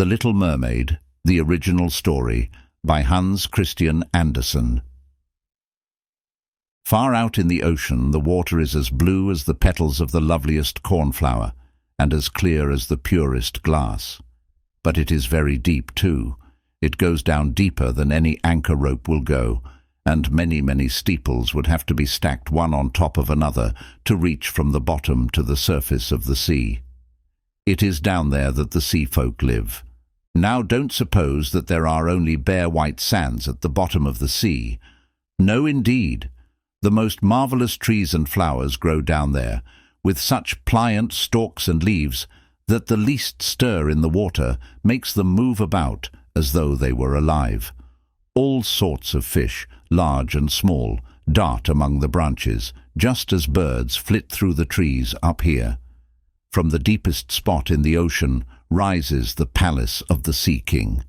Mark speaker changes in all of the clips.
Speaker 1: The Little Mermaid, the original story, by Hans Christian Andersen. Far out in the ocean, the water is as blue as the petals of the loveliest cornflower, and as clear as the purest glass. But it is very deep too. It goes down deeper than any anchor rope will go, and many steeples would have to be stacked one on top of another to reach from the bottom to the surface of the sea. It is down there that the sea folk live. Now don't suppose that there are only bare white sands at the bottom of the sea. No, indeed. The most marvelous trees and flowers grow down there, with such pliant stalks and leaves that the least stir in the water makes them move about as though they were alive. All sorts of fish, large and small, dart among the branches, just as birds flit through the trees up here. From the deepest spot in the ocean rises the palace of the Sea King.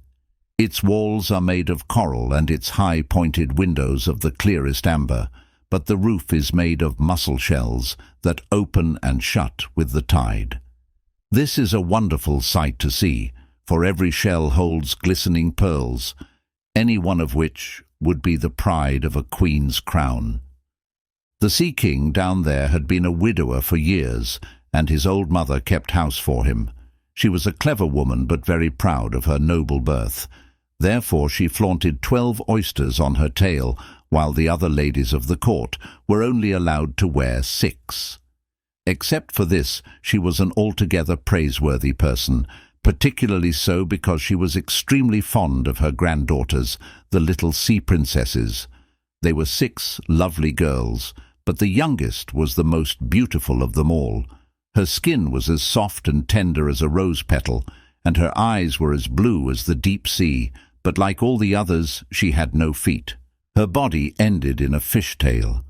Speaker 1: Its walls are made of coral and its high-pointed windows of the clearest amber, but the roof is made of mussel shells that open and shut with the tide. This is a wonderful sight to see, for every shell holds glistening pearls, any one of which would be the pride of a queen's crown. The Sea King down there had been a widower for years, and his old mother kept house for him. She was a clever woman, but very proud of her noble birth. Therefore she flaunted 12 oysters on her tail, while the other ladies of the court were only allowed to wear 6. Except for this, she was an altogether praiseworthy person, particularly so because she was extremely fond of her granddaughters, the little sea princesses. They were 6 lovely girls, but the youngest was the most beautiful of them all. Her skin was as soft and tender as a rose petal, and her eyes were as blue as the deep sea, but like all the others, she had no feet. Her body ended in a fishtail.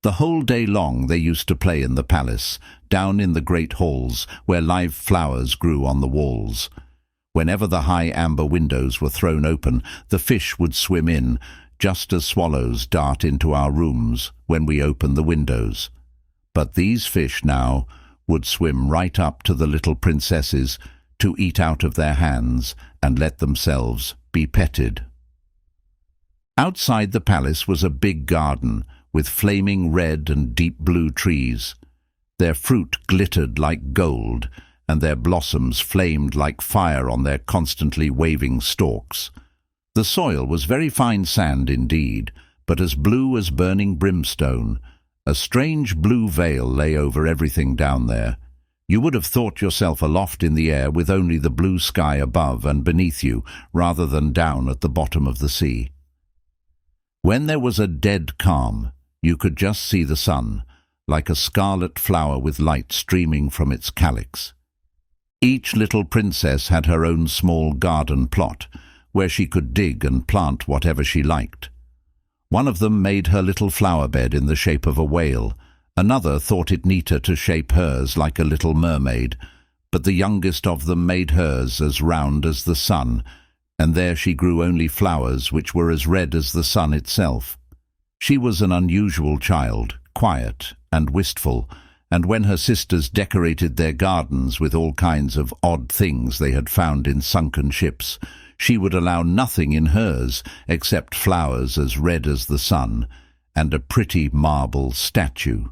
Speaker 1: The whole day long they used to play in the palace, down in the great halls, where live flowers grew on the walls. Whenever the high amber windows were thrown open, the fish would swim in, just as swallows dart into our rooms when we open the windows. But these fish now would swim right up to the little princesses to eat out of their hands and let themselves be petted. Outside the palace was a big garden, with flaming red and deep blue trees. Their fruit glittered like gold, and their blossoms flamed like fire on their constantly waving stalks. The soil was very fine sand indeed, but as blue as burning brimstone. A strange blue veil lay over everything down there. You would have thought yourself aloft in the air with only the blue sky above and beneath you, rather than down at the bottom of the sea. When there was a dead calm, you could just see the sun, like a scarlet flower with light streaming from its calyx. Each little princess had her own small garden plot, where she could dig and plant whatever she liked. One of them made her little flower bed in the shape of a whale. Another thought it neater to shape hers like a little mermaid, but the youngest of them made hers as round as the sun, and there she grew only flowers which were as red as the sun itself. She was an unusual child, quiet and wistful, and when her sisters decorated their gardens with all kinds of odd things they had found in sunken ships, she would allow nothing in hers except flowers as red as the sun and a pretty marble statue.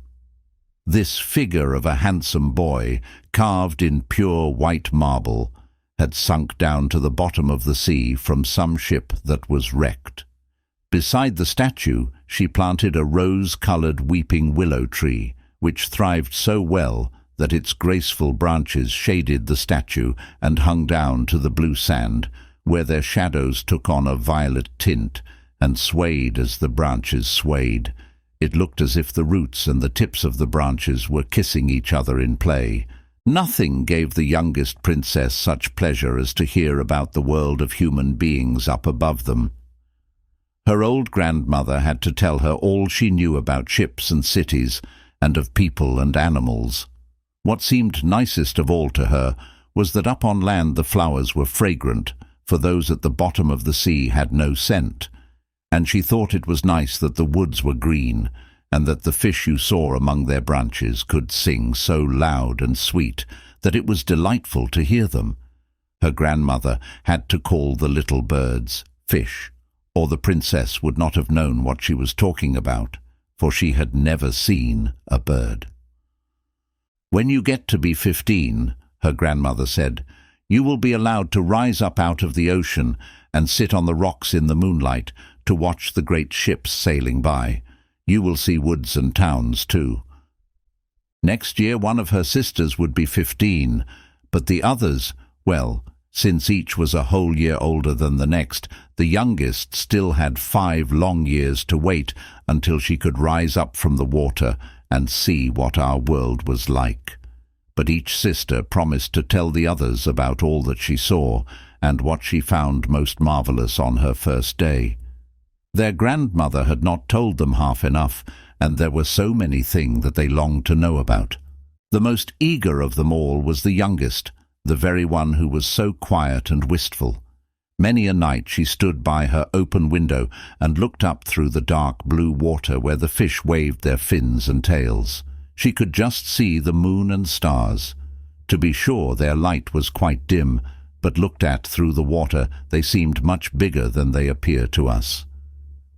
Speaker 1: This figure of a handsome boy, carved in pure white marble, had sunk down to the bottom of the sea from some ship that was wrecked. Beside the statue she planted a rose-coloured weeping willow tree, which thrived so well that its graceful branches shaded the statue and hung down to the blue sand, where their shadows took on a violet tint and swayed as the branches swayed. It looked as if the roots and the tips of the branches were kissing each other in play. Nothing gave the youngest princess such pleasure as to hear about the world of human beings up above them. Her old grandmother had to tell her all she knew about ships and cities, and of people and animals. What seemed nicest of all to her was that up on land the flowers were fragrant, for those at the bottom of the sea had no scent, and she thought it was nice that the woods were green, and that the fish you saw among their branches could sing so loud and sweet that it was delightful to hear them. Her grandmother had to call the little birds fish, or the princess would not have known what she was talking about, for she had never seen a bird. "When you get to be 15, her grandmother said, you will be allowed to rise up out of the ocean and sit on the rocks in the moonlight to watch the great ships sailing by. You will see woods and towns too." Next year one of her sisters would be 15, but the others, well, since each was a whole year older than the next, the youngest still had 5 long years to wait until she could rise up from the water and see what our world was like. But each sister promised to tell the others about all that she saw and what she found most marvelous on her first day. Their grandmother had not told them half enough, and there were so many things that they longed to know about. The most eager of them all was the youngest, the very one who was so quiet and wistful. Many a night she stood by her open window and looked up through the dark blue water where the fish waved their fins and tails. She could just see the moon and stars. To be sure, their light was quite dim, but looked at through the water they seemed much bigger than they appear to us.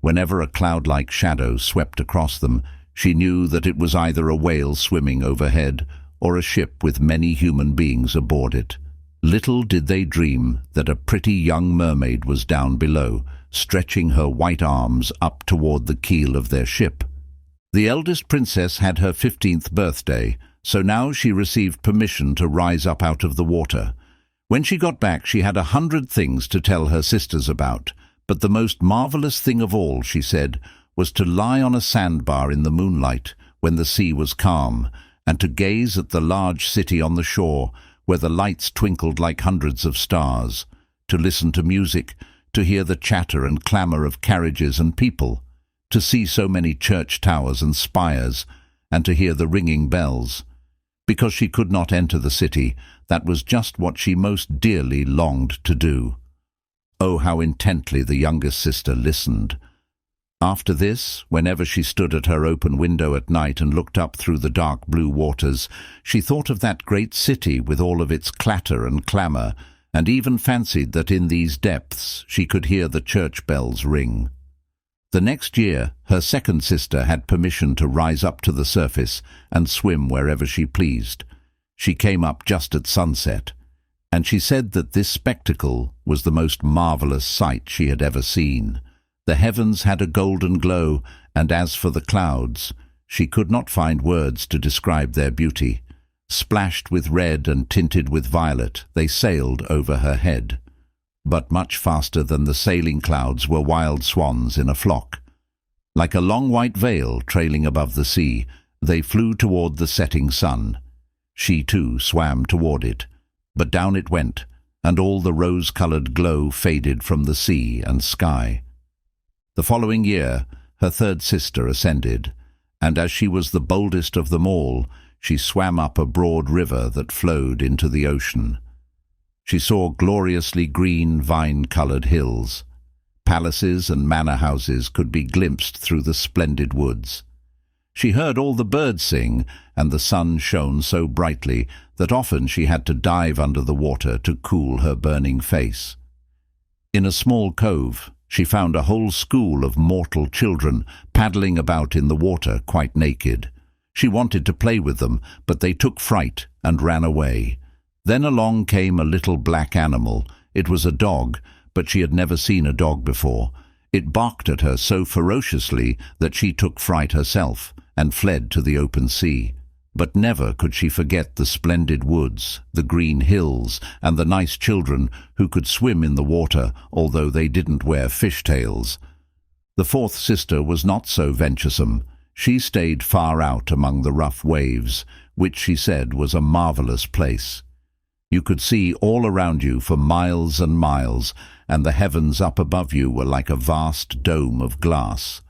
Speaker 1: Whenever a cloud-like shadow swept across them, she knew that it was either a whale swimming overhead or a ship with many human beings aboard it. Little did they dream that a pretty young mermaid was down below, stretching her white arms up toward the keel of their ship. The eldest princess had her 15th birthday, so now she received permission to rise up out of the water. When she got back, she had 100 things to tell her sisters about, but the most marvelous thing of all, she said, was to lie on a sandbar in the moonlight when the sea was calm, and to gaze at the large city on the shore, where the lights twinkled like hundreds of stars, to listen to music, to hear the chatter and clamour of carriages and people, to see so many church towers and spires, and to hear the ringing bells. Because she could not enter the city, that was just what she most dearly longed to do. Oh, how intently the youngest sister listened! After this, whenever she stood at her open window at night and looked up through the dark blue waters, she thought of that great city with all of its clatter and clamour, and even fancied that in these depths she could hear the church bells ring. The next year, her second sister had permission to rise up to the surface and swim wherever she pleased. She came up just at sunset, and she said that this spectacle was the most marvellous sight she had ever seen. The heavens had a golden glow, and as for the clouds, she could not find words to describe their beauty. Splashed with red and tinted with violet, they sailed over her head. But much faster than the sailing clouds were wild swans in a flock. Like a long white veil trailing above the sea, they flew toward the setting sun. She too swam toward it, but down it went, and all the rose-coloured glow faded from the sea and sky. The following year, her third sister ascended, and as she was the boldest of them all, she swam up a broad river that flowed into the ocean. She saw gloriously green, vine-coloured hills. Palaces and manor-houses could be glimpsed through the splendid woods. She heard all the birds sing, and the sun shone so brightly that often she had to dive under the water to cool her burning face. In a small cove, she found a whole school of mortal children paddling about in the water quite naked. She wanted to play with them, but they took fright and ran away. Then along came a little black animal. It was a dog, but she had never seen a dog before. It barked at her so ferociously that she took fright herself and fled to the open sea. But never could she forget the splendid woods, the green hills, and the nice children who could swim in the water, although they didn't wear fishtails. The fourth sister was not so venturesome. She stayed far out among the rough waves, which she said was a marvellous place. You could see all around you for miles and miles, and the heavens up above you were like a vast dome of glass.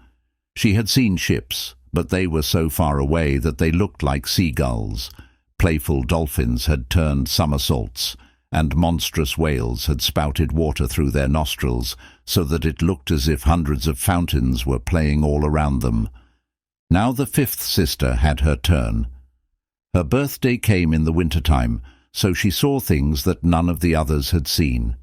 Speaker 1: She had seen ships, but they were so far away that they looked like seagulls. Playful dolphins had turned somersaults, and monstrous whales had spouted water through their nostrils, so that it looked as if hundreds of fountains were playing all around them. Now the fifth sister had her turn. Her birthday came in the winter-time, so she saw things that none of the others had seen.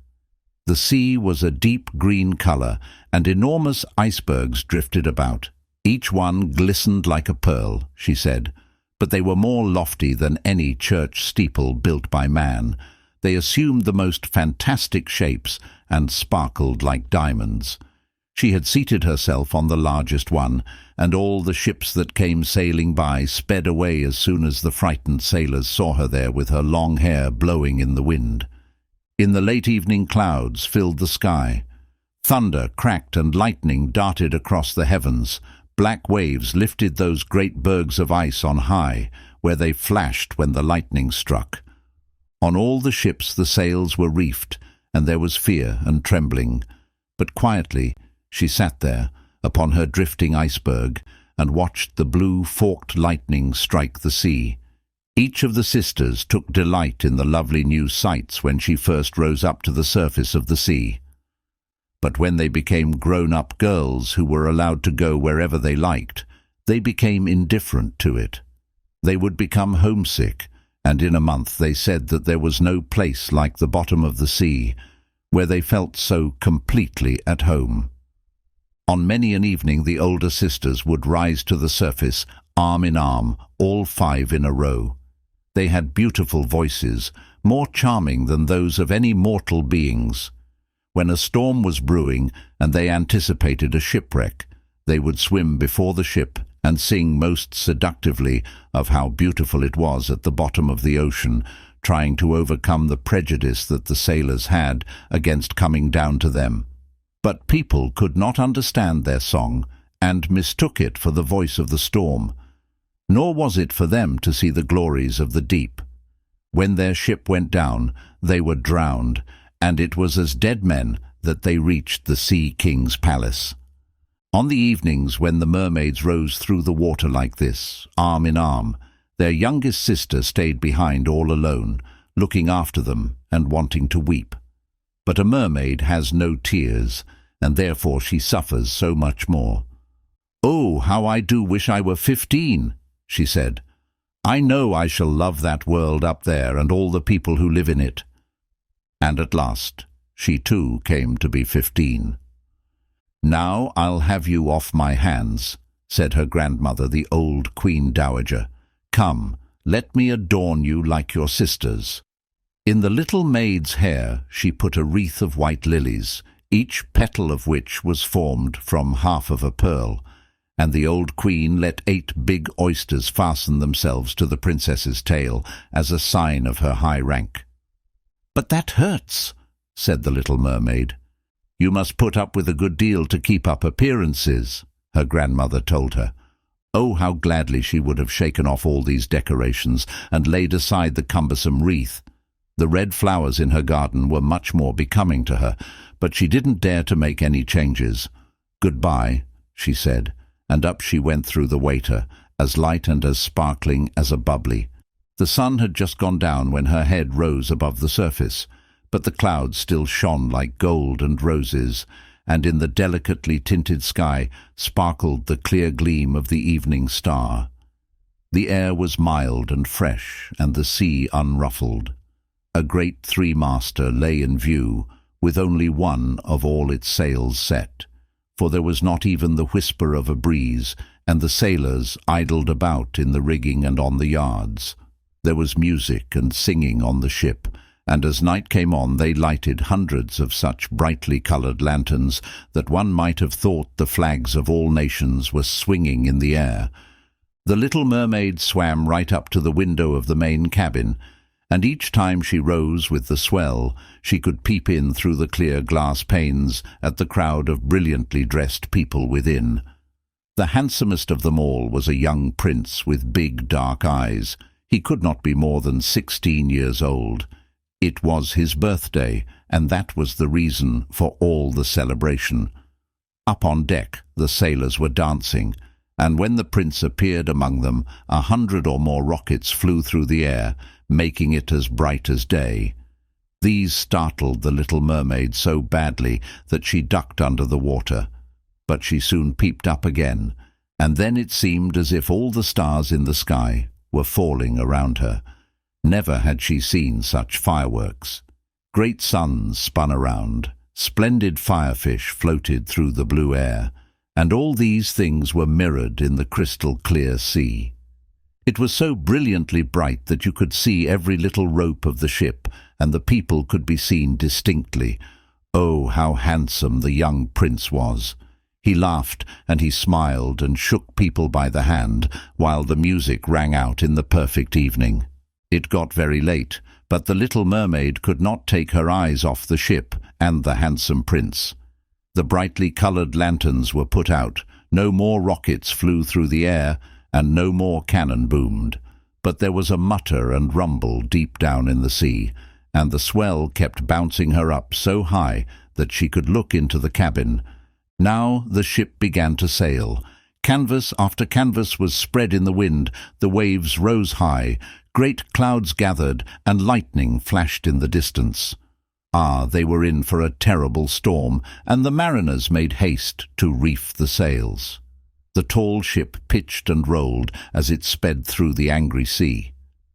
Speaker 1: The sea was a deep green color, and enormous icebergs drifted about. Each one glistened like a pearl, she said, but they were more lofty than any church steeple built by man. They assumed the most fantastic shapes and sparkled like diamonds. She had seated herself on the largest one, and all the ships that came sailing by sped away as soon as the frightened sailors saw her there with her long hair blowing in the wind. In the late evening clouds filled the sky. Thunder cracked and lightning darted across the heavens. Black waves lifted those great bergs of ice on high, where they flashed when the lightning struck. On all the ships the sails were reefed, and there was fear and trembling. But quietly she sat there, upon her drifting iceberg, and watched the blue forked lightning strike the sea. Each of the sisters took delight in the lovely new sights when she first rose up to the surface of the sea. But when they became grown-up girls who were allowed to go wherever they liked, they became indifferent to it. They would become homesick, and in a month they said that there was no place like the bottom of the sea, where they felt so completely at home. On many an evening the older sisters would rise to the surface, arm in arm, all 5 in a row. They had beautiful voices, more charming than those of any mortal beings. When a storm was brewing and they anticipated a shipwreck, they would swim before the ship and sing most seductively of how beautiful it was at the bottom of the ocean, trying to overcome the prejudice that the sailors had against coming down to them. But people could not understand their song, and mistook it for the voice of the storm. Nor was it for them to see the glories of the deep. When their ship went down, they were drowned, and it was as dead men that they reached the Sea King's palace. On the evenings when the mermaids rose through the water like this, arm in arm, their youngest sister stayed behind all alone, looking after them and wanting to weep. But a mermaid has no tears, and therefore she suffers so much more. "Oh, how I do wish I were 15, she said. "I know I shall love that world up there and all the people who live in it." And at last she too came to be 15. "Now I'll have you off my hands," said her grandmother, the old Queen Dowager. "Come, let me adorn you like your sisters." In the little maid's hair she put a wreath of white lilies, each petal of which was formed from half of a pearl, and the old queen let 8 big oysters fasten themselves to the princess's tail as a sign of her high rank. "But that hurts," said the little mermaid. "You must put up with a good deal to keep up appearances," her grandmother told her. Oh, how gladly she would have shaken off all these decorations and laid aside the cumbersome wreath. The red flowers in her garden were much more becoming to her, but she didn't dare to make any changes. "Goodbye," she said, and up she went through the waiter, as light and as sparkling as a bubbly. The sun had just gone down when her head rose above the surface, but the clouds still shone like gold and roses, and in the delicately tinted sky sparkled the clear gleam of the evening star. The air was mild and fresh, and the sea unruffled. A great 3-master lay in view, with only one of all its sails set, for there was not even the whisper of a breeze, and the sailors idled about in the rigging and on the yards. There was music and singing on the ship, and as night came on they lighted hundreds of such brightly coloured lanterns that one might have thought the flags of all nations were swinging in the air. The little mermaid swam right up to the window of the main cabin, and each time she rose with the swell she could peep in through the clear glass panes at the crowd of brilliantly dressed people within. The handsomest of them all was a young prince with big dark eyes. He could not be more than 16 years old. It was his birthday, and that was the reason for all the celebration. Up on deck the sailors were dancing, and when the prince appeared among them 100 or more rockets flew through the air, making it as bright as day. These startled the little mermaid so badly that she ducked under the water, but she soon peeped up again, and then it seemed as if all the stars in the sky were falling around her. Never had she seen such fireworks. Great suns spun around, splendid firefish floated through the blue air, and all these things were mirrored in the crystal-clear sea. It was so brilliantly bright that you could see every little rope of the ship, and the people could be seen distinctly. Oh, how handsome the young prince was! He laughed and he smiled and shook people by the hand, while the music rang out in the perfect evening. It got very late, but the little mermaid could not take her eyes off the ship and the handsome prince. The brightly coloured lanterns were put out, no more rockets flew through the air, and no more cannon boomed. But there was a mutter and rumble deep down in the sea, and the swell kept bouncing her up so high that she could look into the cabin. Now the ship began to sail. Canvas after canvas was spread in the wind, the waves rose high, great clouds gathered, and lightning flashed in the distance. Ah, they were in for a terrible storm, and the mariners made haste to reef the sails. The tall ship pitched and rolled as it sped through the angry sea.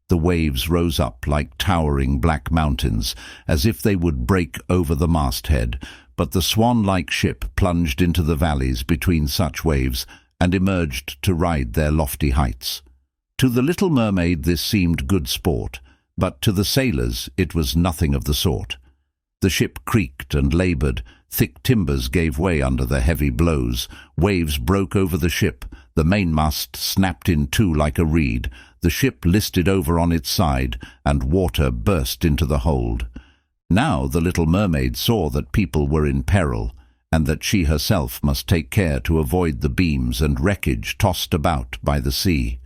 Speaker 1: The waves rose up like towering black mountains, as if they would break over the masthead, but the swan-like ship plunged into the valleys between such waves and emerged to ride their lofty heights. To the little mermaid this seemed good sport, but to the sailors it was nothing of the sort. The ship creaked and laboured, thick timbers gave way under the heavy blows, waves broke over the ship, the mainmast snapped in two like a reed, the ship listed over on its side, and water burst into the hold. Now the little mermaid saw that people were in peril, and that she herself must take care to avoid the beams and wreckage tossed about by the sea.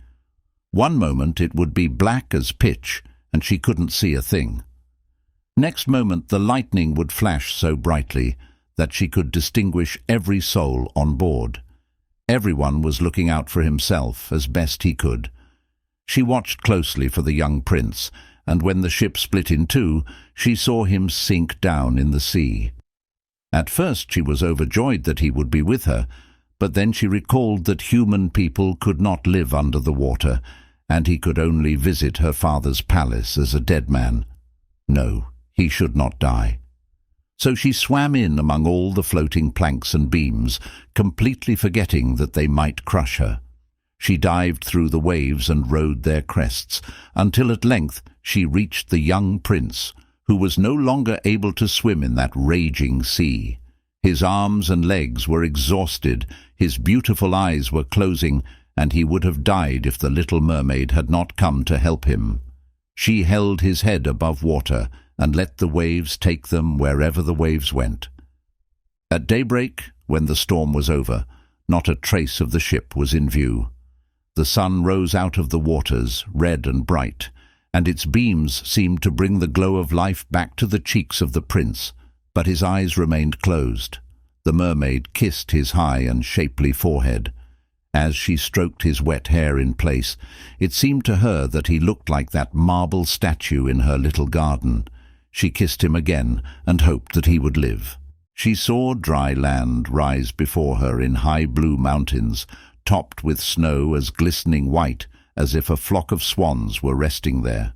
Speaker 1: One moment it would be black as pitch, and she couldn't see a thing. Next moment the lightning would flash so brightly that she could distinguish every soul on board. Everyone was looking out for himself as best he could. She watched closely for the young prince, and when the ship split in two, she saw him sink down in the sea. At first she was overjoyed that he would be with her, but then she recalled that human people could not live under the water, and he could only visit her father's palace as a dead man. No, he should not die. So she swam in among all the floating planks and beams, completely forgetting that they might crush her. She dived through the waves and rode their crests, until at length she reached the young prince, who was no longer able to swim in that raging sea. His arms and legs were exhausted, his beautiful eyes were closing, and he would have died if the little mermaid had not come to help him. She held his head above water, and let the waves take them wherever the waves went. At daybreak, when the storm was over, not a trace of the ship was in view. The sun rose out of the waters, red and bright, and its beams seemed to bring the glow of life back to the cheeks of the prince, but his eyes remained closed. The mermaid kissed his high and shapely forehead. As she stroked his wet hair in place, it seemed to her that he looked like that marble statue in her little garden. She kissed him again and hoped that he would live. She saw dry land rise before her in high blue mountains, topped with snow as glistening white as if a flock of swans were resting there.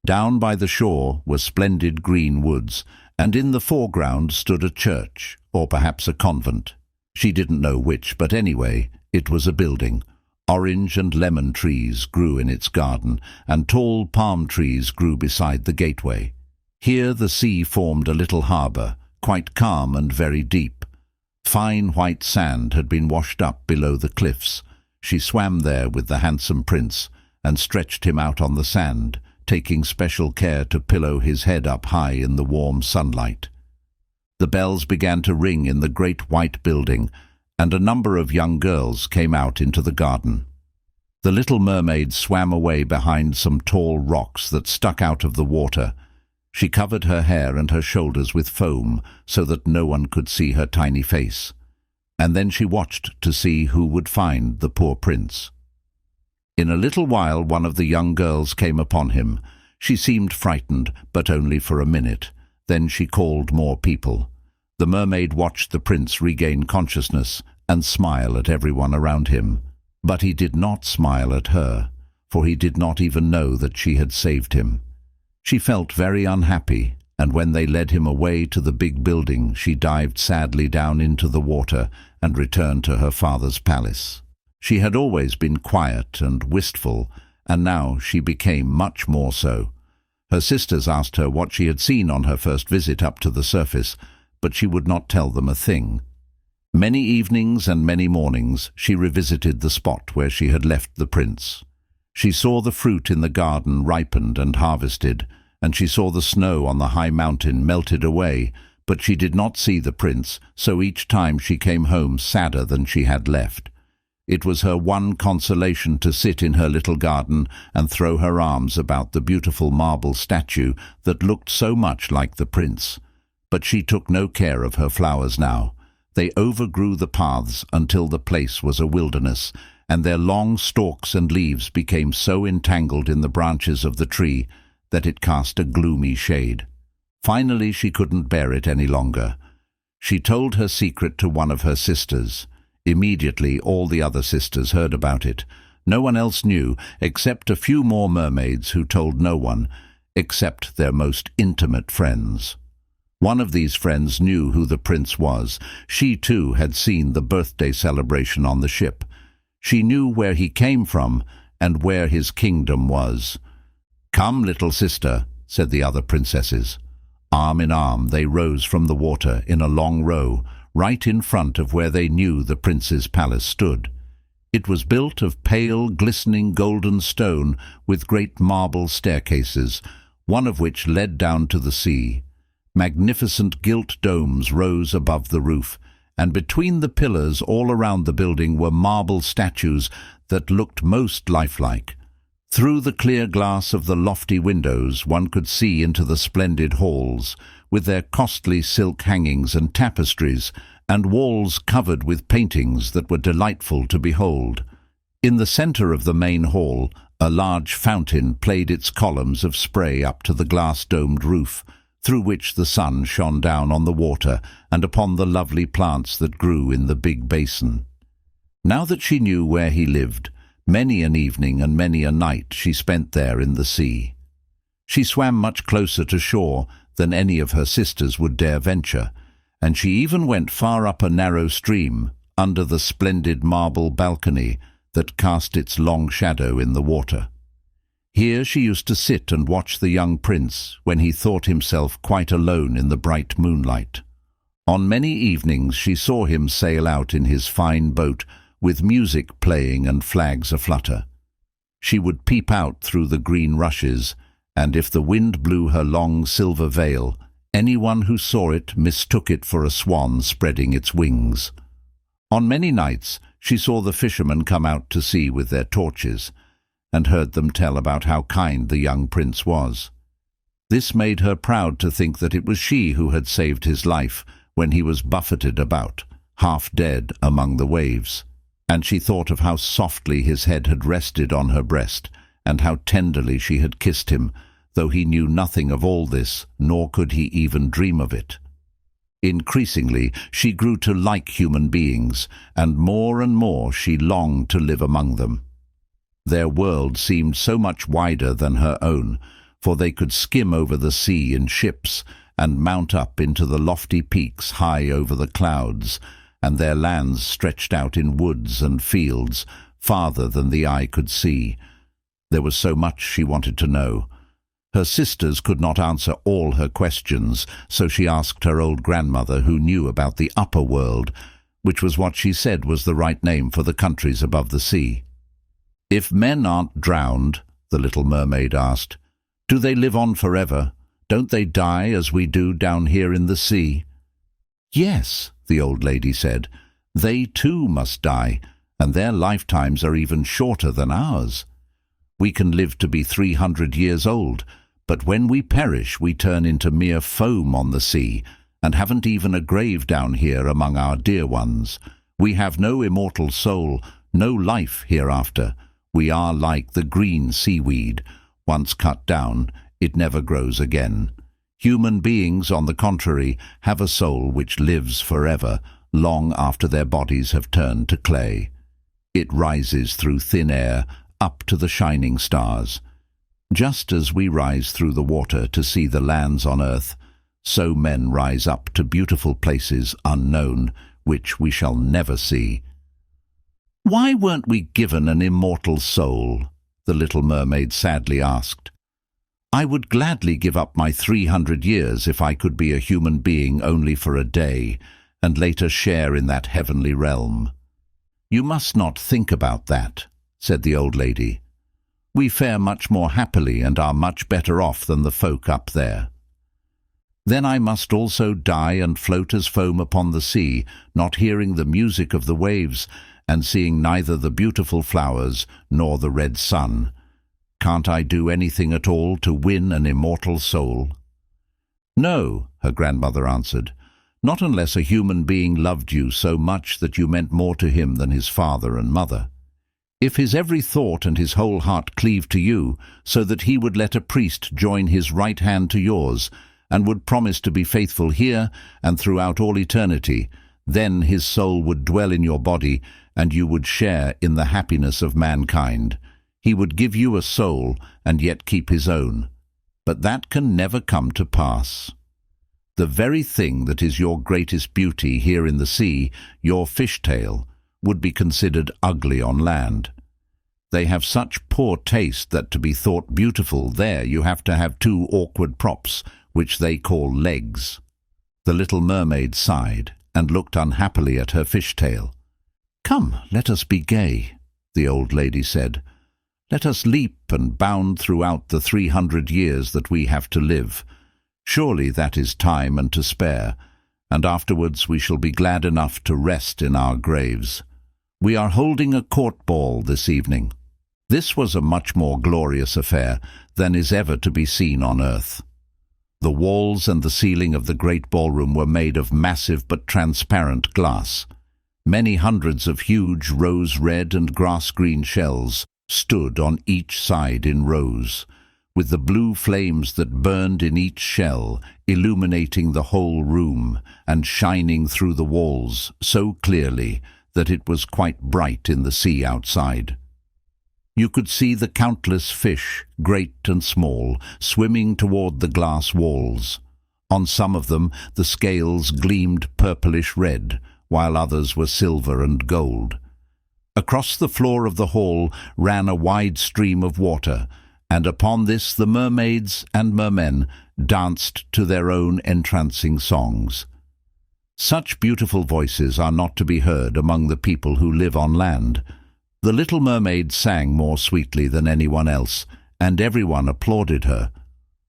Speaker 1: Down by the shore were splendid green woods, and in the foreground stood a church, or perhaps a convent. She didn't know which, but anyway, it was a building. Orange and lemon trees grew in its garden, and tall palm trees grew beside the gateway. Here the sea formed a little harbour, quite calm and very deep. Fine white sand had been washed up below the cliffs. She swam there with the handsome prince, and stretched him out on the sand, taking special care to pillow his head up high in the warm sunlight. The bells began to ring in the great white building, and a number of young girls came out into the garden. The little mermaid swam away behind some tall rocks that stuck out of the water. She covered her hair and her shoulders with foam so that no one could see her tiny face, and then she watched to see who would find the poor prince. In a little while one of the young girls came upon him. She seemed frightened, but only for a minute. Then she called more people. The mermaid watched the prince regain consciousness and smile at everyone around him. But he did not smile at her, for he did not even know that she had saved him. She felt very unhappy, and when they led him away to the big building, she dived sadly down into the water and returned to her father's palace. She had always been quiet and wistful, and now she became much more so. Her sisters asked her what she had seen on her first visit up to the surface, but she would not tell them a thing. Many evenings and many mornings she revisited the spot where she had left the prince. She saw the fruit in the garden ripened and harvested, and she saw the snow on the high mountain melted away, but she did not see the prince, so each time she came home sadder than she had left. It was her one consolation to sit in her little garden and throw her arms about the beautiful marble statue that looked so much like the prince. But she took no care of her flowers now. They overgrew the paths until the place was a wilderness, and their long stalks and leaves became so entangled in the branches of the tree that it cast a gloomy shade. Finally, she couldn't bear it any longer. She told her secret to one of her sisters. Immediately, all the other sisters heard about it. No one else knew, except a few more mermaids who told no one, except their most intimate friends. One of these friends knew who the prince was. She, too, had seen the birthday celebration on the ship. She knew where he came from and where his kingdom was. "Come, little sister," said the other princesses. Arm in arm they rose from the water in a long row, right in front of where they knew the prince's palace stood. It was built of pale, glistening golden stone with great marble staircases, one of which led down to the sea. Magnificent gilt domes rose above the roof, and between the pillars all around the building were marble statues that looked most lifelike. Through the clear glass of the lofty windows one could see into the splendid halls, with their costly silk hangings and tapestries, and walls covered with paintings that were delightful to behold. In the center of the main hall, a large fountain played its columns of spray up to the glass-domed roof, through which the sun shone down on the water and upon the lovely plants that grew in the big basin. Now that she knew where he lived, many an evening and many a night she spent there in the sea. She swam much closer to shore than any of her sisters would dare venture, and she even went far up a narrow stream under the splendid marble balcony that cast its long shadow in the water. Here she used to sit and watch the young prince when he thought himself quite alone in the bright moonlight. On many evenings she saw him sail out in his fine boat with music playing and flags aflutter. She would peep out through the green rushes, and if the wind blew her long silver veil, anyone who saw it mistook it for a swan spreading its wings. On many nights she saw the fishermen come out to sea with their torches, and heard them tell about how kind the young prince was. This made her proud to think that it was she who had saved his life when he was buffeted about, half dead among the waves, and she thought of how softly his head had rested on her breast, and how tenderly she had kissed him, though he knew nothing of all this, nor could he even dream of it. Increasingly she grew to like human beings, and more she longed to live among them. Their world seemed so much wider than her own, for they could skim over the sea in ships and mount up into the lofty peaks high over the clouds, and their lands stretched out in woods and fields, farther than the eye could see. There was so much she wanted to know. Her sisters could not answer all her questions, so she asked her old grandmother who knew about the upper world, which was what she said was the right name for the countries above the sea. "If men aren't drowned," the little mermaid asked, "do they live on forever? Don't they die as we do down here in the sea?" "Yes," the old lady said, "they too must die, and their lifetimes are even shorter than ours. We can live to be 300 years old, but when we perish we turn into mere foam on the sea, and haven't even a grave down here among our dear ones. We have no immortal soul, no life hereafter. We are like the green seaweed. Once cut down, it never grows again. Human beings, on the contrary, have a soul which lives forever, long after their bodies have turned to clay. It rises through thin air, up to the shining stars. Just as we rise through the water to see the lands on earth, so men rise up to beautiful places unknown, which we shall never see. "Why weren't we given an immortal soul?" the little mermaid sadly asked. "I would gladly give up my 300 years if I could be a human being only for a day, and later share in that heavenly realm." "You must not think about that," said the old lady. "We fare much more happily and are much better off than the folk up there." "Then I must also die and float as foam upon the sea, not hearing the music of the waves, and seeing neither the beautiful flowers nor the red sun. Can't I do anything at all to win an immortal soul?" "No," her grandmother answered, "not unless a human being loved you so much that you meant more to him than his father and mother. If his every thought and his whole heart cleaved to you, so that he would let a priest join his right hand to yours, and would promise to be faithful here and throughout all eternity, then his soul would dwell in your body, and you would share in the happiness of mankind. He would give you a soul and yet keep his own. But that can never come to pass. The very thing that is your greatest beauty here in the sea, your fishtail, would be considered ugly on land. They have such poor taste that to be thought beautiful there you have to have two awkward props, which they call legs." The little mermaid sighed and looked unhappily at her fishtail. "Come, let us be gay," the old lady said. "Let us leap and bound throughout the 300 years that we have to live. Surely that is time and to spare, and afterwards we shall be glad enough to rest in our graves. We are holding a court ball this evening." This was a much more glorious affair than is ever to be seen on earth. The walls and the ceiling of the great ballroom were made of massive but transparent glass. Many hundreds of huge rose-red and grass-green shells stood on each side in rows, with the blue flames that burned in each shell illuminating the whole room and shining through the walls so clearly that it was quite bright in the sea outside. You could see the countless fish, great and small, swimming toward the glass walls. On some of them the scales gleamed purplish red, while others were silver and gold. Across the floor of the hall ran a wide stream of water, and upon this the mermaids and mermen danced to their own entrancing songs. Such beautiful voices are not to be heard among the people who live on land. The little mermaid sang more sweetly than anyone else, and everyone applauded her.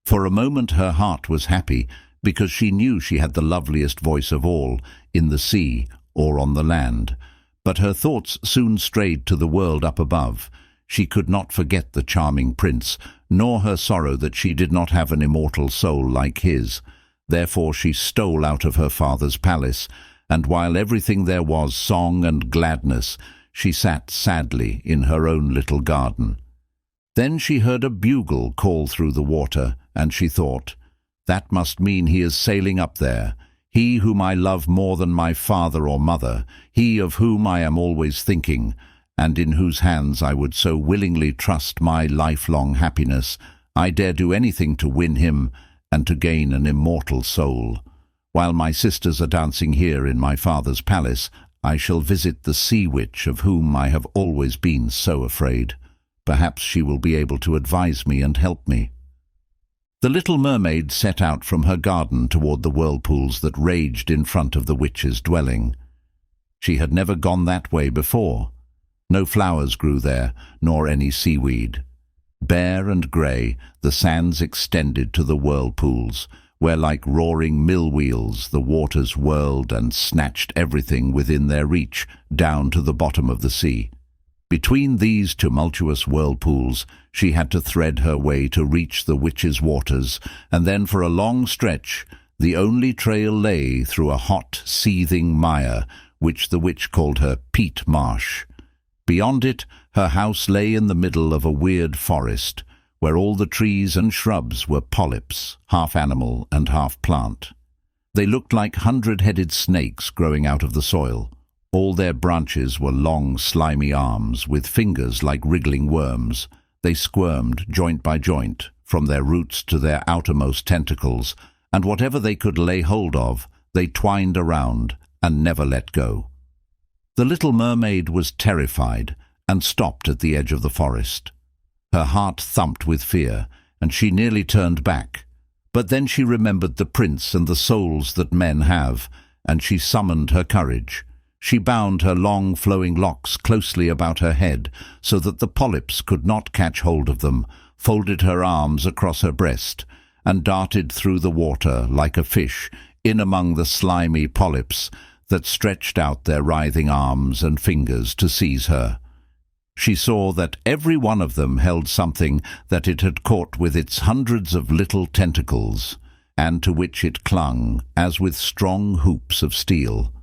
Speaker 1: For a moment her heart was happy, because she knew she had the loveliest voice of all, in the sea or on the land. But her thoughts soon strayed to the world up above. She could not forget the charming prince, nor her sorrow that she did not have an immortal soul like his. Therefore she stole out of her father's palace, and while everything there was song and gladness, she sat sadly in her own little garden. Then she heard a bugle call through the water, and she thought, "That must mean he is sailing up there, he whom I love more than my father or mother, he of whom I am always thinking, and in whose hands I would so willingly trust my lifelong happiness. I dare do anything to win him and to gain an immortal soul. While my sisters are dancing here in my father's palace, I shall visit the sea witch of whom I have always been so afraid. Perhaps she will be able to advise me and help me." The little mermaid set out from her garden toward the whirlpools that raged in front of the witch's dwelling. She had never gone that way before. No flowers grew there, nor any seaweed. Bare and grey, the sands extended to the whirlpools, where like roaring mill-wheels the waters whirled and snatched everything within their reach down to the bottom of the sea. Between these tumultuous whirlpools she had to thread her way to reach the witch's waters, and then for a long stretch the only trail lay through a hot, seething mire, which the witch called her peat marsh. Beyond it, her house lay in the middle of a weird forest, where all the trees and shrubs were polyps, half animal and half plant. They looked like 100-headed snakes growing out of the soil, All their branches were long, slimy arms, with fingers like wriggling worms. They squirmed, joint by joint, from their roots to their outermost tentacles, and whatever they could lay hold of, they twined around and never let go. The little mermaid was terrified and stopped at the edge of the forest. Her heart thumped with fear, and she nearly turned back. But then she remembered the prince and the souls that men have, and she summoned her courage. She bound her long flowing locks closely about her head so that the polyps could not catch hold of them, folded her arms across her breast, and darted through the water like a fish in among the slimy polyps that stretched out their writhing arms and fingers to seize her. She saw that every one of them held something that it had caught with its hundreds of little tentacles, and to which it clung as with strong hoops of steel.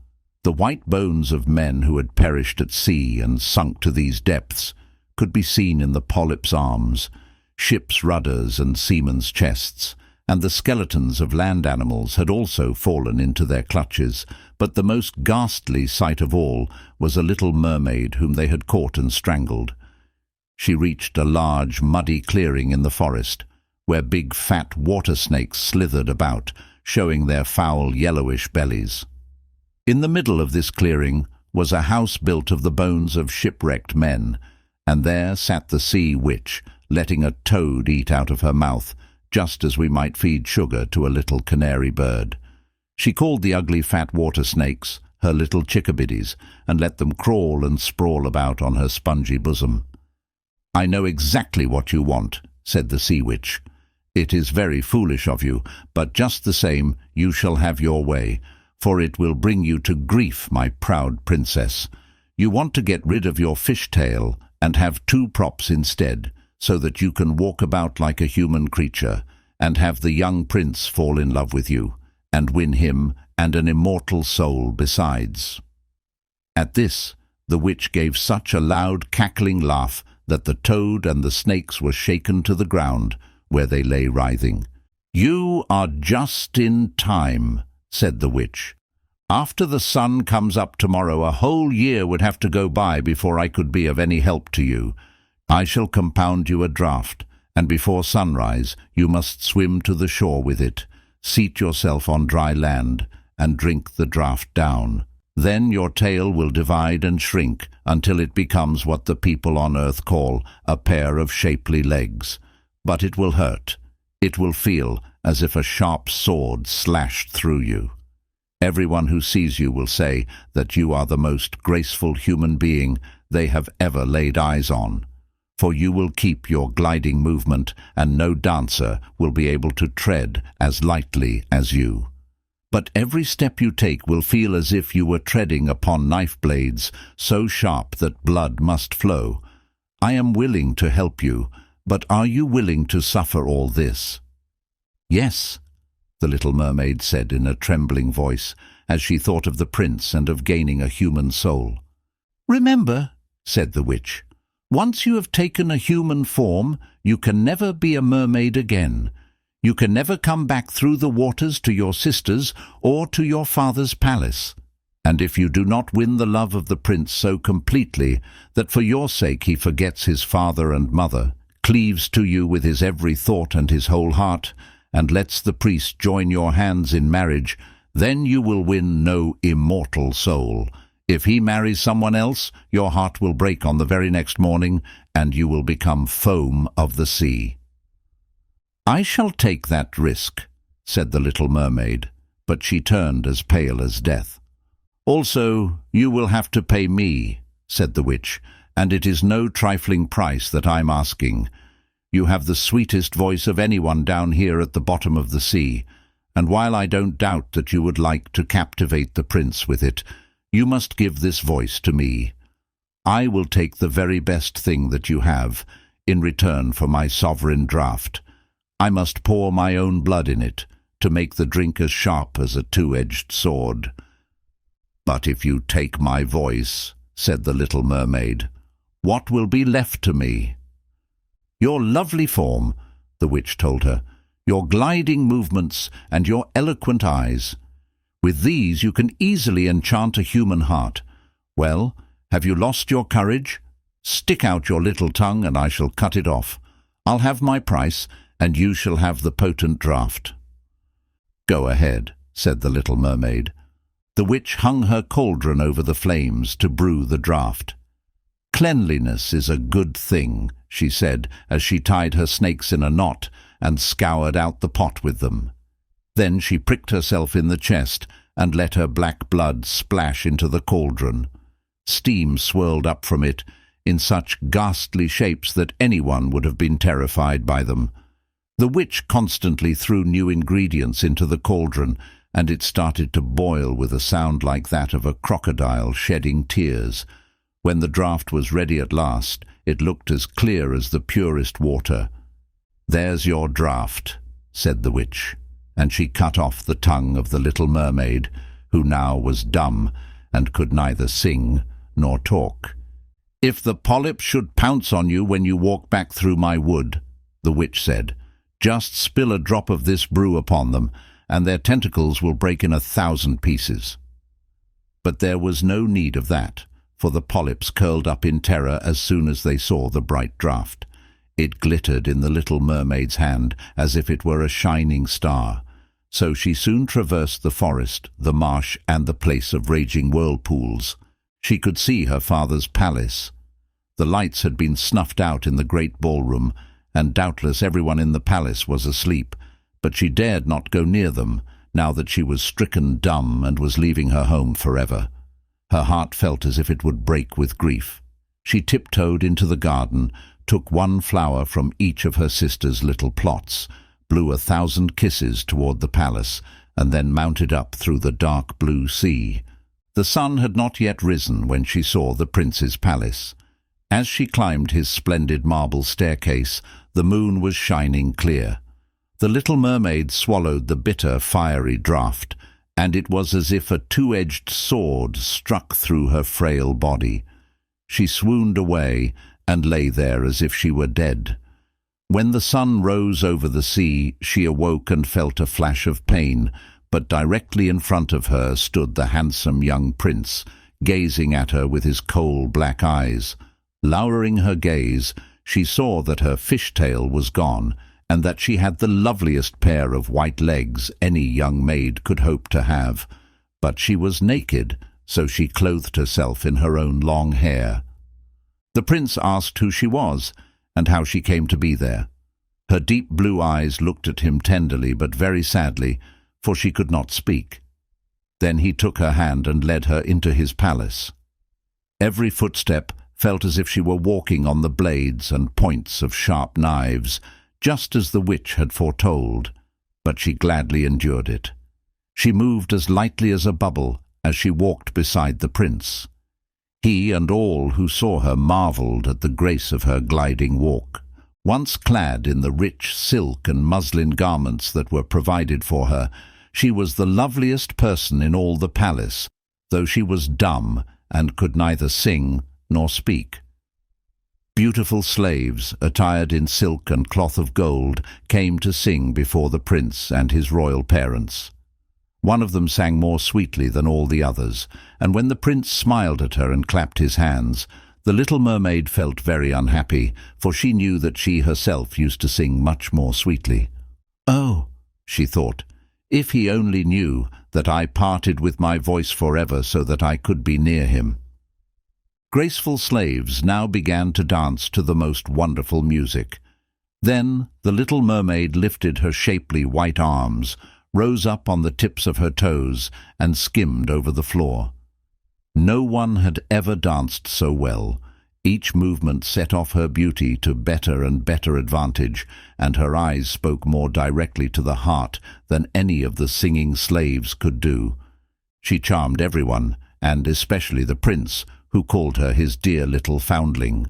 Speaker 1: The white bones of men who had perished at sea and sunk to these depths could be seen in the polyps' arms, ships' rudders and seamen's chests, and the skeletons of land animals had also fallen into their clutches, but the most ghastly sight of all was a little mermaid whom they had caught and strangled. She reached a large, muddy clearing in the forest, where big fat water snakes slithered about, showing their foul yellowish bellies. In the middle of this clearing was a house built of the bones of shipwrecked men, and there sat the sea witch, letting a toad eat out of her mouth, just as we might feed sugar to a little canary bird. She called the ugly fat water snakes her little chickabiddies, and let them crawl and sprawl about on her spongy bosom. "I know exactly what you want," said the sea witch. "It is very foolish of you, but just the same you shall have your way, for it will bring you to grief, my proud princess. You want to get rid of your fish-tail and have two props instead, so that you can walk about like a human creature, and have the young prince fall in love with you, and win him and an immortal soul besides." At this, the witch gave such a loud cackling laugh that the toad and the snakes were shaken to the ground, where they lay writhing. "You are just in time," said the witch. "After the sun comes up tomorrow, a whole year would have to go by before I could be of any help to you. I shall compound you a draught, and before sunrise you must swim to the shore with it, seat yourself on dry land, and drink the draught down. Then your tail will divide and shrink until it becomes what the people on earth call a pair of shapely legs. But it will hurt. It will feel as if a sharp sword slashed through you. Everyone who sees you will say that you are the most graceful human being they have ever laid eyes on, for you will keep your gliding movement, and no dancer will be able to tread as lightly as you. But every step you take will feel as if you were treading upon knife blades so sharp that blood must flow. I am willing to help you, but are you willing to suffer all this?" "Yes," the little mermaid said in a trembling voice, as she thought of the prince and of gaining a human soul. "Remember," said the witch, "once you have taken a human form, you can never be a mermaid again. You can never come back through the waters to your sisters or to your father's palace. And if you do not win the love of the prince so completely that for your sake he forgets his father and mother, cleaves to you with his every thought and his whole heart, and lets the priest join your hands in marriage, then you will win no immortal soul. If he marries someone else, your heart will break on the very next morning, and you will become foam of the sea." "I shall take that risk," said the little mermaid, but she turned as pale as death. "Also, you will have to pay me," said the witch, "and it is no trifling price that I'm asking. You have the sweetest voice of anyone down here at the bottom of the sea, and while I don't doubt that you would like to captivate the prince with it, you must give this voice to me. I will take the very best thing that you have, in return for my sovereign draught. I must pour my own blood in it, to make the drink as sharp as a two-edged sword." "But if you take my voice," said the little mermaid, "what will be left to me?" "Your lovely form," the witch told her, "your gliding movements and your eloquent eyes. With these you can easily enchant a human heart. Well, have you lost your courage? Stick out your little tongue and I shall cut it off. I'll have my price, and you shall have the potent draught." "Go ahead," said the little mermaid. The witch hung her cauldron over the flames to brew the draught. "Cleanliness is a good thing," she said, as she tied her snakes in a knot and scoured out the pot with them. Then she pricked herself in the chest and let her black blood splash into the cauldron. Steam swirled up from it in such ghastly shapes that anyone would have been terrified by them. The witch constantly threw new ingredients into the cauldron, and it started to boil with a sound like that of a crocodile shedding tears. When the draught was ready at last, it looked as clear as the purest water. "There's your draught," said the witch, and she cut off the tongue of the little mermaid, who now was dumb and could neither sing nor talk. "If the polyps should pounce on you when you walk back through my wood," the witch said, "just spill a drop of this brew upon them, and their tentacles will break in 1,000 pieces." But there was no need of that, for the polyps curled up in terror as soon as they saw the bright draught. It glittered in the little mermaid's hand as if it were a shining star. So she soon traversed the forest, the marsh, and the place of raging whirlpools. She could see her father's palace. The lights had been snuffed out in the great ballroom, and doubtless everyone in the palace was asleep, but she dared not go near them, now that she was stricken dumb and was leaving her home forever. Her heart felt as if it would break with grief. She tiptoed into the garden, took one flower from each of her sister's little plots, blew 1,000 kisses toward the palace, and then mounted up through the dark blue sea. The sun had not yet risen when she saw the prince's palace. As she climbed his splendid marble staircase, the moon was shining clear. The little mermaid swallowed the bitter, fiery draught, and it was as if a two-edged sword struck through her frail body. She swooned away and lay there as if she were dead. When the sun rose over the sea, she awoke and felt a flash of pain, but directly in front of her stood the handsome young prince, gazing at her with his coal black eyes. Lowering her gaze, she saw that her fishtail was gone, and that she had the loveliest pair of white legs any young maid could hope to have. But she was naked, so she clothed herself in her own long hair. The prince asked who she was, and how she came to be there. Her deep blue eyes looked at him tenderly but very sadly, for she could not speak. Then he took her hand and led her into his palace. Every footstep felt as if she were walking on the blades and points of sharp knives, just as the witch had foretold, but she gladly endured it. She moved as lightly as a bubble as she walked beside the prince. He and all who saw her marveled at the grace of her gliding walk. Once clad in the rich silk and muslin garments that were provided for her, she was the loveliest person in all the palace, though she was dumb and could neither sing nor speak. Beautiful slaves, attired in silk and cloth of gold, came to sing before the prince and his royal parents. One of them sang more sweetly than all the others, and when the prince smiled at her and clapped his hands, the little mermaid felt very unhappy, for she knew that she herself used to sing much more sweetly. "Oh," she thought, "if he only knew that I parted with my voice forever so that I could be near him." Graceful slaves now began to dance to the most wonderful music. Then the little mermaid lifted her shapely white arms, rose up on the tips of her toes, and skimmed over the floor. No one had ever danced so well. Each movement set off her beauty to better and better advantage, and her eyes spoke more directly to the heart than any of the singing slaves could do. She charmed everyone, and especially the prince, who called her his dear little foundling.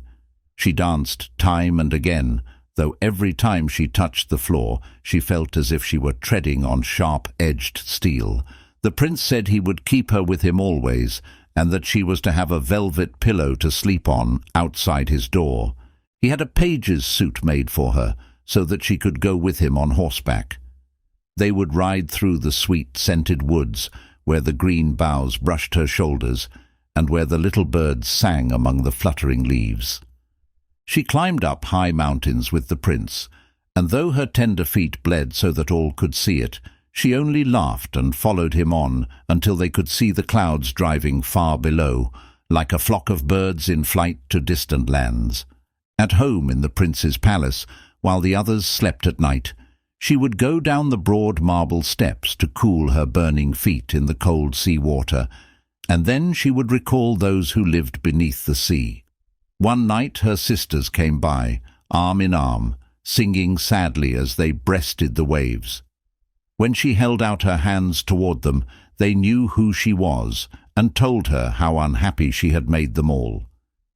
Speaker 1: She danced time and again, though every time she touched the floor she felt as if she were treading on sharp-edged steel. The prince said he would keep her with him always, and that she was to have a velvet pillow to sleep on outside his door. He had a page's suit made for her, so that she could go with him on horseback. They would ride through the sweet, scented woods, where the green boughs brushed her shoulders, and where the little birds sang among the fluttering leaves. She climbed up high mountains with the prince, and though her tender feet bled so that all could see it, she only laughed and followed him on until they could see the clouds driving far below, like a flock of birds in flight to distant lands. At home in the prince's palace, while the others slept at night, she would go down the broad marble steps to cool her burning feet in the cold sea water, and then she would recall those who lived beneath the sea. One night her sisters came by, arm in arm, singing sadly as they breasted the waves. When she held out her hands toward them, they knew who she was and told her how unhappy she had made them all.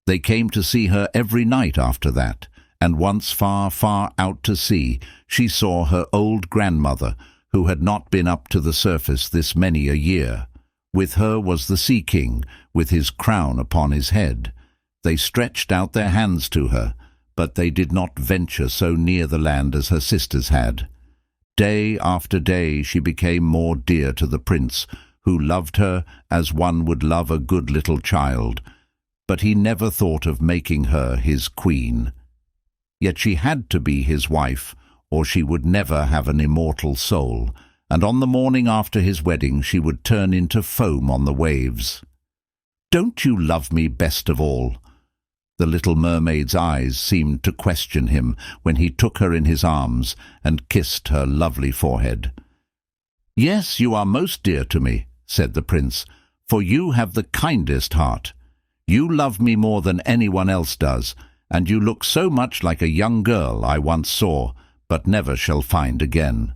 Speaker 1: They came to see her every night after that, and once far, far out to sea, she saw her old grandmother, who had not been up to the surface this many a year. With her was the Sea King, with his crown upon his head. They stretched out their hands to her, but they did not venture so near the land as her sisters had. Day after day she became more dear to the prince, who loved her as one would love a good little child, but he never thought of making her his queen. Yet she had to be his wife, or she would never have an immortal soul, and on the morning after his wedding she would turn into foam on the waves. "Don't you love me best of all?" The little mermaid's eyes seemed to question him when he took her in his arms and kissed her lovely forehead. "Yes, you are most dear to me," said the prince, "for you have the kindest heart. You love me more than anyone else does, and you look so much like a young girl I once saw, but never shall find again.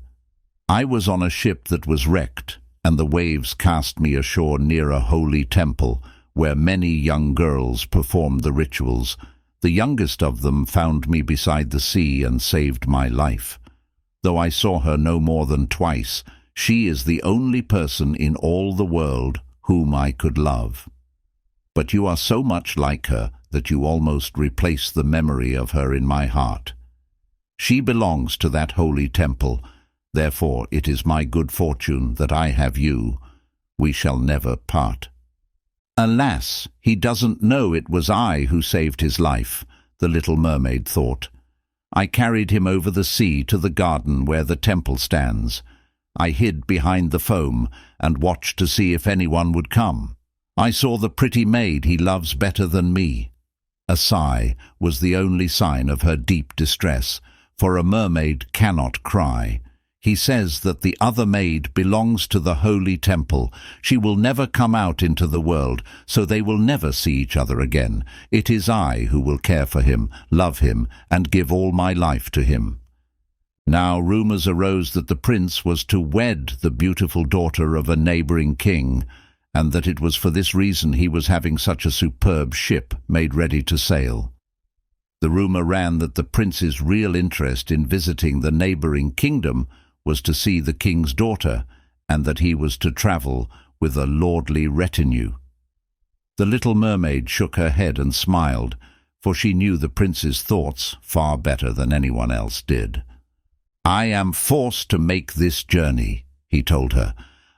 Speaker 1: I was on a ship that was wrecked, and the waves cast me ashore near a holy temple, where many young girls performed the rituals. The youngest of them found me beside the sea and saved my life. Though I saw her no more than twice, she is the only person in all the world whom I could love. But you are so much like her that you almost replace the memory of her in my heart. She belongs to that holy temple, therefore it is my good fortune that I have you. We shall never part." "Alas, he doesn't know it was I who saved his life," the little mermaid thought. "I carried him over the sea to the garden where the temple stands. I hid behind the foam and watched to see if anyone would come. I saw the pretty maid he loves better than me." A sigh was the only sign of her deep distress, for a mermaid cannot cry. He says that the other maid belongs to the holy temple. She will never come out into the world, so they will never see each other again. It is I who will care for him, love him, and give all my life to him. Now rumors arose that the prince was to wed the beautiful daughter of a neighboring king, and that it was for this reason he was having such a superb ship made ready to sail. The rumor ran that the prince's real interest in visiting the neighboring kingdom was to see the king's daughter, and that he was to travel with a lordly retinue. The little mermaid shook her head and smiled, for she knew the prince's thoughts far better than anyone else did. "I am forced to make this journey," he told her.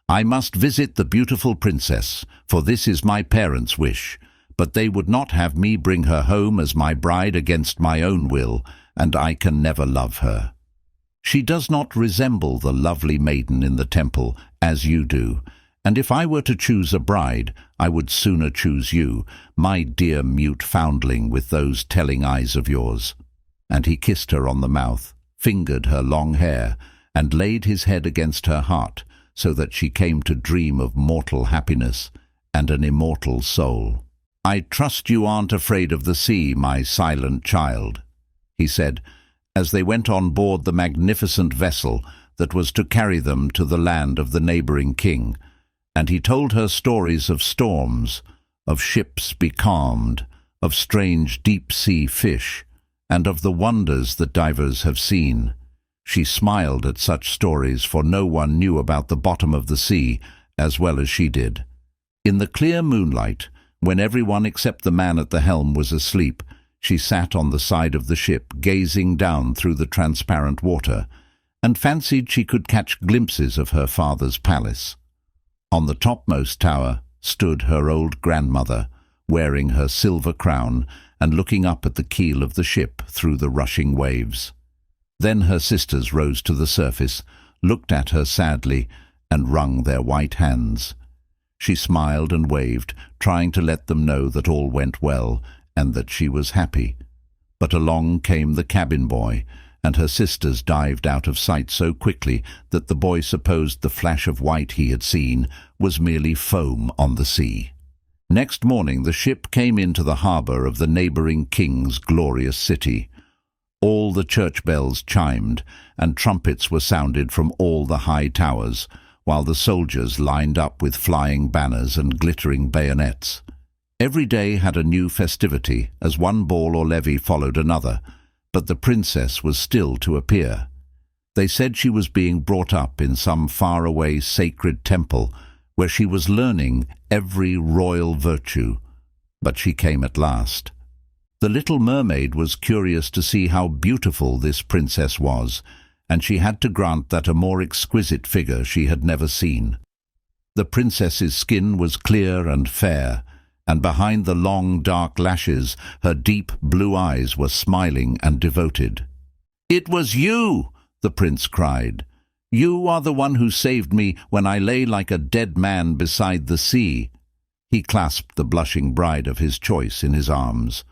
Speaker 1: "I must visit the beautiful princess, for this is my parents' wish, but they would not have me bring her home as my bride against my own will, and I can never love her. She does not resemble the lovely maiden in the temple, as you do, and if I were to choose a bride, I would sooner choose you, my dear mute foundling with those telling eyes of yours." And he kissed her on the mouth, fingered her long hair, and laid his head against her heart, so that she came to dream of mortal happiness and an immortal soul. "I trust you aren't afraid of the sea, my silent child," he said, as they went on board the magnificent vessel that was to carry them to the land of the neighboring king, and he told her stories of storms, of ships becalmed, of strange deep-sea fish, and of the wonders that divers have seen. She smiled at such stories, for no one knew about the bottom of the sea as well as she did. In the clear moonlight, when everyone except the man at the helm was asleep, she sat on the side of the ship, gazing down through the transparent water, and fancied she could catch glimpses of her father's palace. On the topmost tower, stood her old grandmother, wearing her silver crown and looking up at the keel of the ship through the rushing waves. Then her sisters rose to the surface, looked at her sadly, and wrung their white hands. She smiled and waved, trying to let them know that all went well and that she was happy. But along came the cabin boy, and her sisters dived out of sight so quickly that the boy supposed the flash of white he had seen was merely foam on the sea. Next morning the ship came into the harbour of the neighbouring king's glorious city. All the church bells chimed, and trumpets were sounded from all the high towers, while the soldiers lined up with flying banners and glittering bayonets. Every day had a new festivity, as one ball or levee followed another, but the princess was still to appear. They said she was being brought up in some faraway sacred temple, where she was learning every royal virtue, but she came at last. The Little Mermaid was curious to see how beautiful this princess was, and she had to grant that a more exquisite figure she had never seen. The princess's skin was clear and fair, and behind the long dark lashes her deep blue eyes were smiling and devoted. "It was you!" the prince cried. "You are the one who saved me when I lay like a dead man beside the sea." He clasped the blushing bride of his choice in his arms.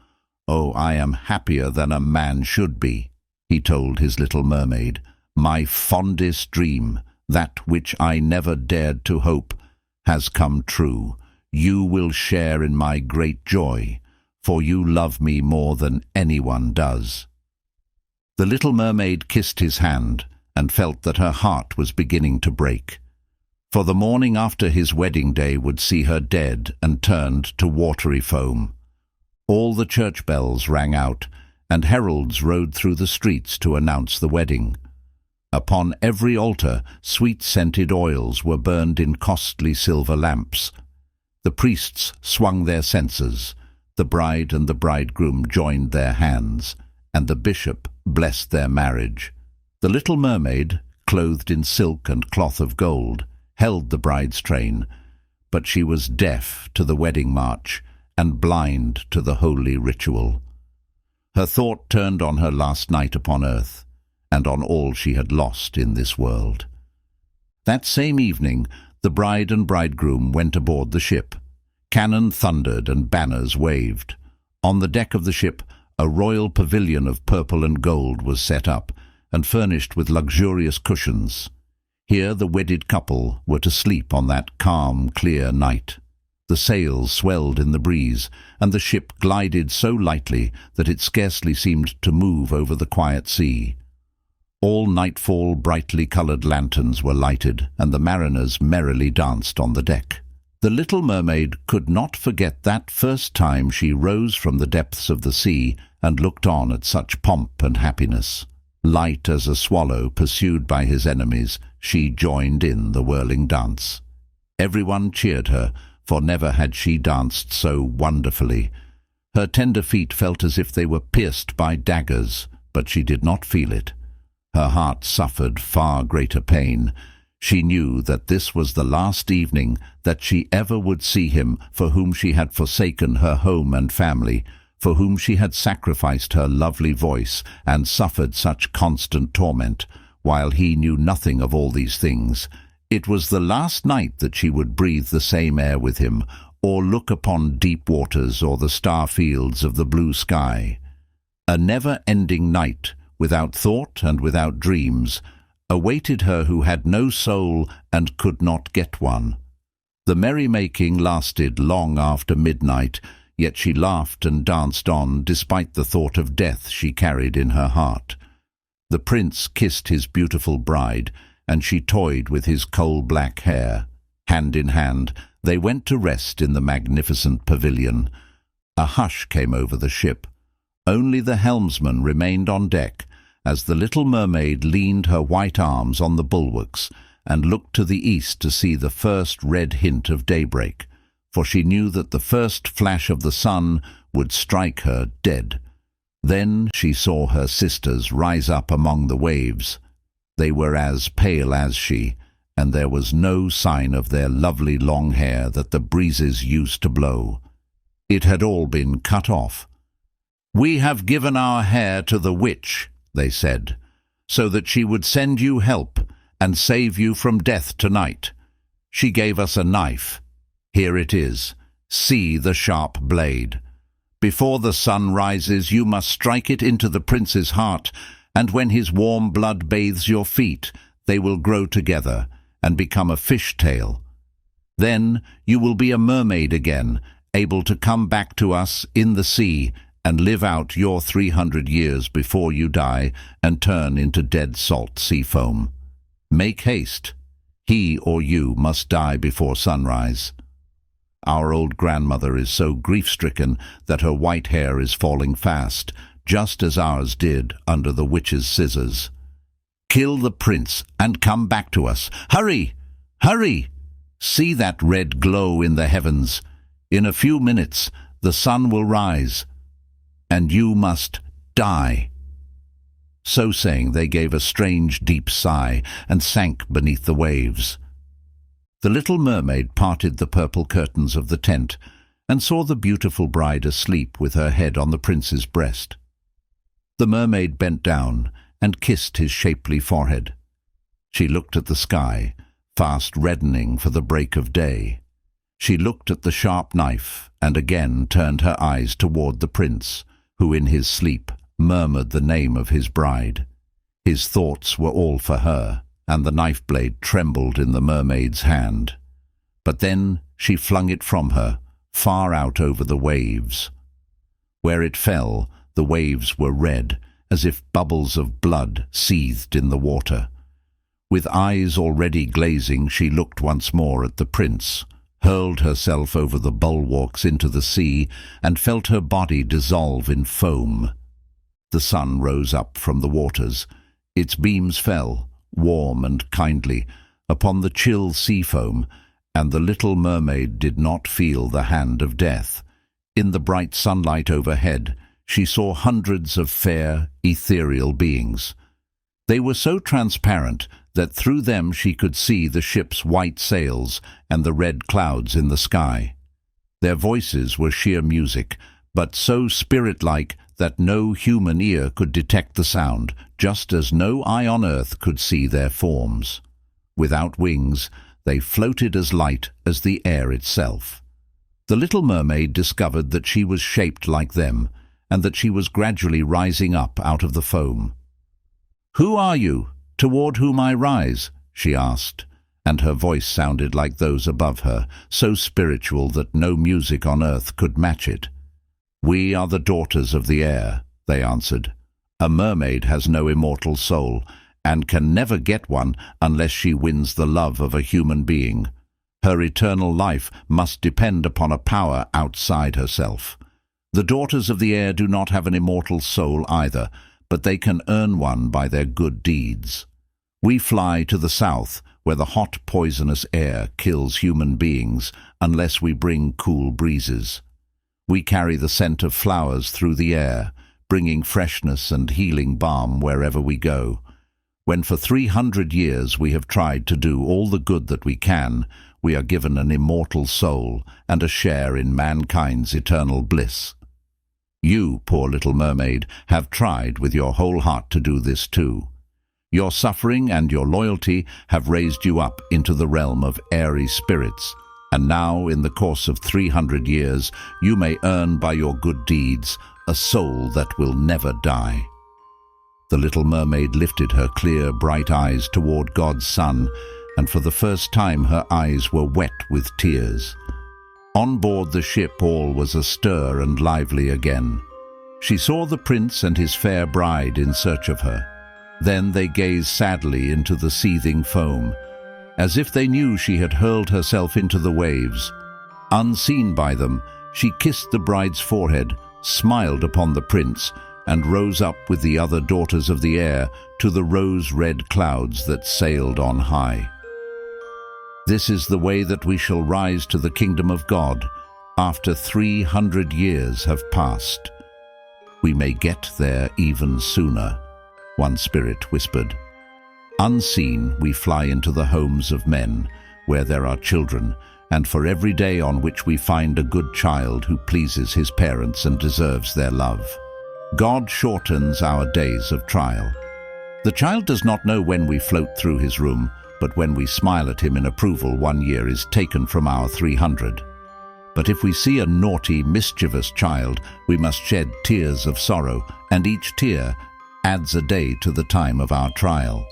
Speaker 1: "Oh, I am happier than a man should be," he told his little mermaid. "My fondest dream, that which I never dared to hope, has come true. You will share in my great joy, for you love me more than anyone does." The little mermaid kissed his hand and felt that her heart was beginning to break. For the morning after his wedding day would see her dead and turned to watery foam. All the church bells rang out, and heralds rode through the streets to announce the wedding. Upon every altar, sweet-scented oils were burned in costly silver lamps. The priests swung their censers, the bride and the bridegroom joined their hands, and the bishop blessed their marriage. The little mermaid, clothed in silk and cloth of gold, held the bride's train, but she was deaf to the wedding march and blind to the holy ritual. Her thought turned on her last night upon earth, and on all she had lost in this world. That same evening, the bride and bridegroom went aboard the ship. Cannon thundered and banners waved. On the deck of the ship, a royal pavilion of purple and gold was set up, and furnished with luxurious cushions. Here the wedded couple were to sleep on that calm, clear night. The sails swelled in the breeze, and the ship glided so lightly that it scarcely seemed to move over the quiet sea. All nightfall brightly coloured lanterns were lighted, and the mariners merrily danced on the deck. The little mermaid could not forget that first time she rose from the depths of the sea and looked on at such pomp and happiness. Light as a swallow pursued by his enemies, she joined in the whirling dance. Everyone cheered her, for never had she danced so wonderfully. Her tender feet felt as if they were pierced by daggers, but she did not feel it. Her heart suffered far greater pain. She knew that this was the last evening that she ever would see him for whom she had forsaken her home and family, for whom she had sacrificed her lovely voice and suffered such constant torment, while he knew nothing of all these things. It was the last night that she would breathe the same air with him, or look upon deep waters or the star fields of the blue sky. A never-ending night, without thought and without dreams, awaited her who had no soul and could not get one. The merrymaking lasted long after midnight, yet she laughed and danced on despite the thought of death she carried in her heart. The prince kissed his beautiful bride, and she toyed with his coal-black hair. Hand in hand, they went to rest in the magnificent pavilion. A hush came over the ship. Only the helmsman remained on deck, as the little mermaid leaned her white arms on the bulwarks and looked to the east to see the first red hint of daybreak, for she knew that the first flash of the sun would strike her dead. Then she saw her sisters rise up among the waves. They were as pale as she, and there was no sign of their lovely long hair that the breezes used to blow. It had all been cut off. "We have given our hair to the witch," they said, "so that she would send you help and save you from death tonight. She gave us a knife. Here it is. See the sharp blade. Before the sun rises, you must strike it into the prince's heart, and when his warm blood bathes your feet, they will grow together and become a fish-tail. Then you will be a mermaid again, able to come back to us in the sea and live out your 300 years before you die and turn into dead salt sea foam. Make haste. He or you must die before sunrise." Our old grandmother is so grief-stricken that her white hair is falling fast, just as ours did under the witch's scissors. "Kill the prince and come back to us. Hurry! Hurry! See that red glow in the heavens. In a few minutes the sun will rise, and you must die." So saying, they gave a strange deep sigh and sank beneath the waves. The little mermaid parted the purple curtains of the tent and saw the beautiful bride asleep with her head on the prince's breast. The mermaid bent down and kissed his shapely forehead. She looked at the sky, fast reddening for the break of day. She looked at the sharp knife and again turned her eyes toward the prince, who in his sleep murmured the name of his bride. His thoughts were all for her, and the knife blade trembled in the mermaid's hand. But then she flung it from her, far out over the waves. Where it fell, the waves were red, as if bubbles of blood seethed in the water. With eyes already glazing, she looked once more at the prince, hurled herself over the bulwarks into the sea, and felt her body dissolve in foam. The sun rose up from the waters. Its beams fell, warm and kindly, upon the chill sea foam, and the little mermaid did not feel the hand of death. In the bright sunlight overhead, she saw hundreds of fair, ethereal beings. They were so transparent that through them she could see the ship's white sails and the red clouds in the sky. Their voices were sheer music, but so spirit-like that no human ear could detect the sound, just as no eye on earth could see their forms. Without wings, they floated as light as the air itself. The little mermaid discovered that she was shaped like them, and that she was gradually rising up out of the foam. "Who are you, toward whom I rise?" she asked, and her voice sounded like those above her, so spiritual that no music on earth could match it. "We are the daughters of the air," they answered. "A mermaid has no immortal soul, and can never get one unless she wins the love of a human being. Her eternal life must depend upon a power outside herself. The daughters of the air do not have an immortal soul either, but they can earn one by their good deeds. We fly to the south, where the hot, poisonous air kills human beings unless we bring cool breezes. We carry the scent of flowers through the air, bringing freshness and healing balm wherever we go. When for 300 years we have tried to do all the good that we can, we are given an immortal soul and a share in mankind's eternal bliss. You, poor little mermaid, have tried with your whole heart to do this too. Your suffering and your loyalty have raised you up into the realm of airy spirits, and now, in the course of 300 years, you may earn by your good deeds a soul that will never die." The little mermaid lifted her clear, bright eyes toward God's sun, and for the first time her eyes were wet with tears. On board the ship all was astir and lively again. She saw the prince and his fair bride in search of her. Then they gazed sadly into the seething foam, as if they knew she had hurled herself into the waves. Unseen by them, she kissed the bride's forehead, smiled upon the prince, and rose up with the other daughters of the air to the rose-red clouds that sailed on high. This is the way that we shall rise to the kingdom of God after 300 years have passed. We may get there even sooner, one spirit whispered. Unseen, we fly into the homes of men, where there are children, and for every day on which we find a good child who pleases his parents and deserves their love. God shortens our days of trial. The child does not know when we float through his room, but when we smile at him in approval, 1 year is taken from our 300. But if we see a naughty, mischievous child, we must shed tears of sorrow, and each tear adds a day to the time of our trial.